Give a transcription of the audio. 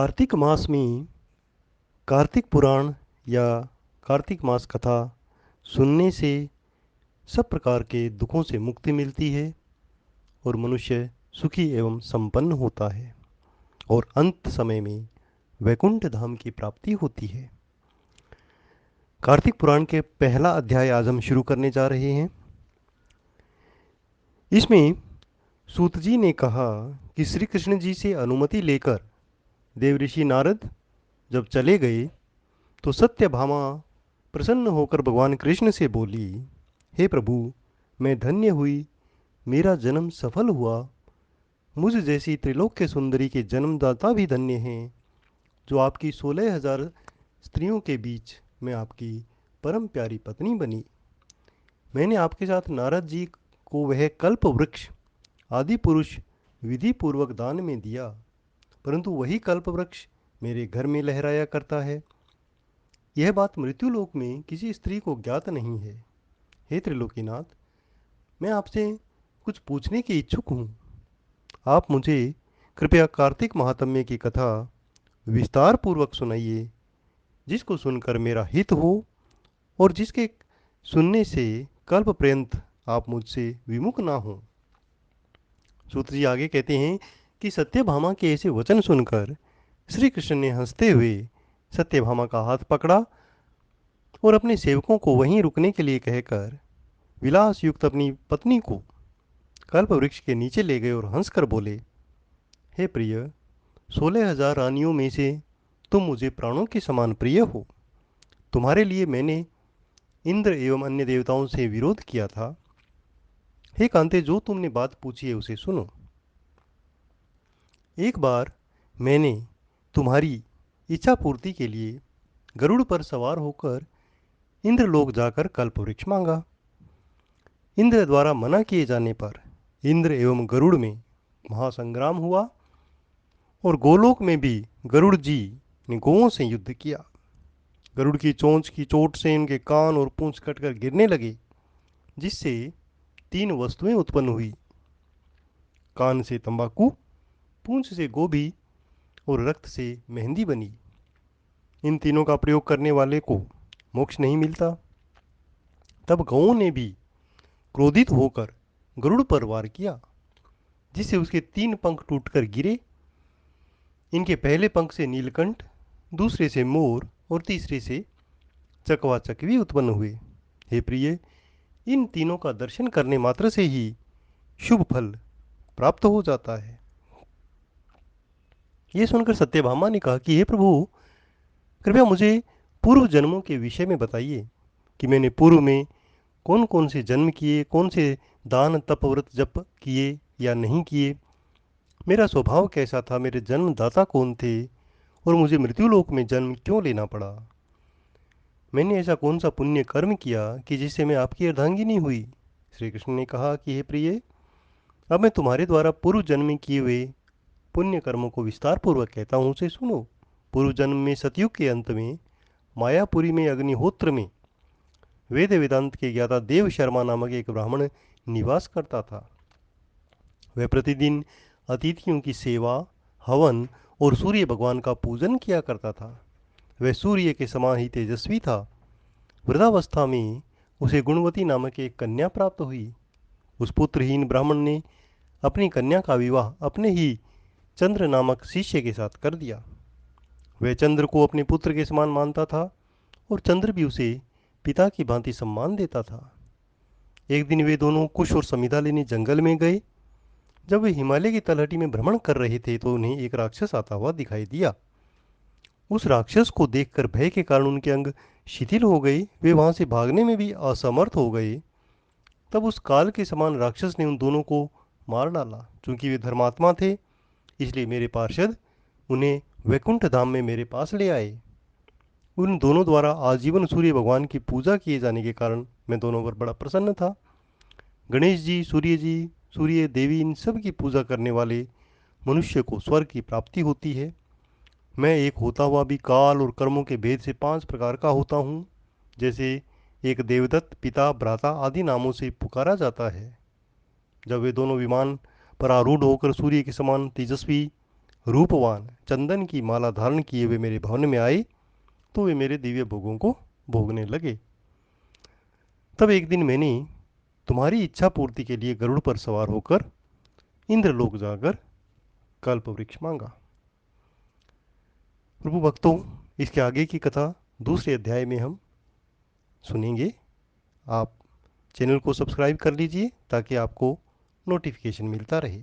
कार्तिक मास में कार्तिक पुराण या कार्तिक मास कथा सुनने से सब प्रकार के दुखों से मुक्ति मिलती है और मनुष्य सुखी एवं संपन्न होता है और अंत समय में वैकुंठ धाम की प्राप्ति होती है। कार्तिक पुराण के पहला अध्याय आज हम शुरू करने जा रहे हैं। इसमें सूत जी ने कहा कि श्री कृष्ण जी से अनुमति लेकर देवऋषि नारद जब चले गए तो सत्यभामा प्रसन्न होकर भगवान कृष्ण से बोली, हे प्रभु, मैं धन्य हुई, मेरा जन्म सफल हुआ। मुझ जैसी त्रिलोक्य सुंदरी के जन्मदाता भी धन्य हैं, जो आपकी 16,000 स्त्रियों के बीच में आपकी परम प्यारी पत्नी बनी। मैंने आपके साथ नारद जी को वह कल्प वृक्ष आदि पुरुष विधि पूर्वक दान में दिया, परंतु वही कल्प वृक्ष मेरे घर में लहराया करता है। यह बात मृत्युलोक में किसी स्त्री को ज्ञात नहीं है। हे त्रिलोकीनाथ, मैं आपसे कुछ पूछने की इच्छुक हूँ। आप मुझे कृपया कार्तिक महात्म्य की कथा विस्तार पूर्वक सुनाइए, जिसको सुनकर मेरा हित हो और जिसके सुनने से कल्प पर्यंत आप मुझसे विमुख ना हो। सूत जी आगे कहते हैं कि सत्यभामा के ऐसे वचन सुनकर श्री कृष्ण ने हंसते हुए सत्यभामा का हाथ पकड़ा और अपने सेवकों को वहीं रुकने के लिए कहकर विलास युक्त अपनी पत्नी को कल्प वृक्ष के नीचे ले गए और हंसकर बोले, हे प्रिय, 16,000 रानियों में से तुम मुझे प्राणों के समान प्रिय हो। तुम्हारे लिए मैंने इंद्र एवं अन्य देवताओं से विरोध किया था। हे कांते, जो तुमने बात पूछी है उसे सुनो। एक बार मैंने तुम्हारी इच्छा पूर्ति के लिए गरुड़ पर सवार होकर इंद्रलोक जाकर कल्प वृक्ष मांगा। इंद्र द्वारा मना किए जाने पर इंद्र एवं गरुड़ में महासंग्राम हुआ और गोलोक में भी गरुड़ जी ने गौओं से युद्ध किया। गरुड़ की चोंच की चोट से इनके कान और पूंछ कटकर गिरने लगे, जिससे 3 वस्तुएं उत्पन्न हुई। कान से तंबाकू, पूंछ से गोभी और रक्त से मेहंदी बनी। इन तीनों का प्रयोग करने वाले को मोक्ष नहीं मिलता। तब गौओं ने भी क्रोधित होकर गरुड़ पर वार किया, जिससे उसके 3 पंख टूटकर गिरे। इनके पहले पंख से नीलकंठ, दूसरे से मोर और तीसरे से चकवा चकवी उत्पन्न हुए। हे प्रिय, इन तीनों का दर्शन करने मात्र से ही शुभ फल प्राप्त हो जाता है। ये सुनकर सत्यभामा ने कहा कि हे प्रभु, कृपया मुझे पूर्व जन्मों के विषय में बताइए कि मैंने पूर्व में कौन कौन से जन्म किए, कौन से दान तप व्रत जप किए या नहीं किए, मेरा स्वभाव कैसा था, मेरे जन्मदाता कौन थे और मुझे मृत्युलोक में जन्म क्यों लेना पड़ा। मैंने ऐसा कौन सा पुण्य कर्म किया कि जिससे मैं आपकी अर्धांगिनी हुई। श्री कृष्ण ने कहा कि हे प्रिय, अब मैं तुम्हारे द्वारा पूर्व जन्म में किए हुए पुण्य कर्मों को विस्तार पूर्वक कहता हूँ, उसे सुनो। पूर्व जन्म में सतयुग के अंत में मायापुरी में अग्निहोत्र में वेद वेदांत के ज्ञाता देव शर्मा नामक एक ब्राह्मण निवास करता था। वह प्रतिदिन अतिथियों की सेवा, हवन और सूर्य भगवान का पूजन किया करता था। वह सूर्य के समान ही तेजस्वी था। वृद्धावस्था में उसे गुणवती नामक एक कन्या प्राप्त हुई। उस पुत्रहीन ब्राह्मण ने अपनी कन्या का विवाह अपने ही चंद्र नामक शिष्य के साथ कर दिया। वह चंद्र को अपने पुत्र के समान मानता था और चंद्र भी उसे पिता की भांति सम्मान देता था। एक दिन वे दोनों कुश और समिधा लेने जंगल में गए। जब वे हिमालय की तलहटी में भ्रमण कर रहे थे तो उन्हें एक राक्षस आता हुआ दिखाई दिया। उस राक्षस को देखकर भय के कारण उनके अंग शिथिल हो गए, वे वहां से भागने में भी असमर्थ हो गए। तब उस काल के समान राक्षस ने उन दोनों को मार डाला। चूंकि वे धर्मात्मा थे, इसलिए मेरे पार्षद उन्हें वैकुंठ धाम में मेरे पास ले आए। उन दोनों द्वारा आजीवन सूर्य भगवान की पूजा किए जाने के कारण मैं दोनों पर बड़ा प्रसन्न था। गणेश जी, सूर्य देवी, इन सब की पूजा करने वाले मनुष्य को स्वर्ग की प्राप्ति होती है। मैं एक होता हुआ भी काल और कर्मों के भेद से 5 प्रकार का होता हूँ। जैसे एक देवदत्त, पिता, भ्राता आदि नामों से पुकारा जाता है। जब वे दोनों विमान पर आरूढ़ होकर सूर्य के समान तेजस्वी रूपवान चंदन की माला धारण किए हुए मेरे भवन में आए तो वे मेरे दिव्य भोगों को भोगने लगे। तब एक दिन मैंने तुम्हारी इच्छा पूर्ति के लिए गरुड़ पर सवार होकर इंद्रलोक जाकर कल्प वृक्ष मांगा। प्रभु भक्तों, इसके आगे की कथा दूसरे अध्याय में हम सुनेंगे। आप चैनल को सब्सक्राइब कर लीजिए ताकि आपको नोटिफिकेशन मिलता रहे।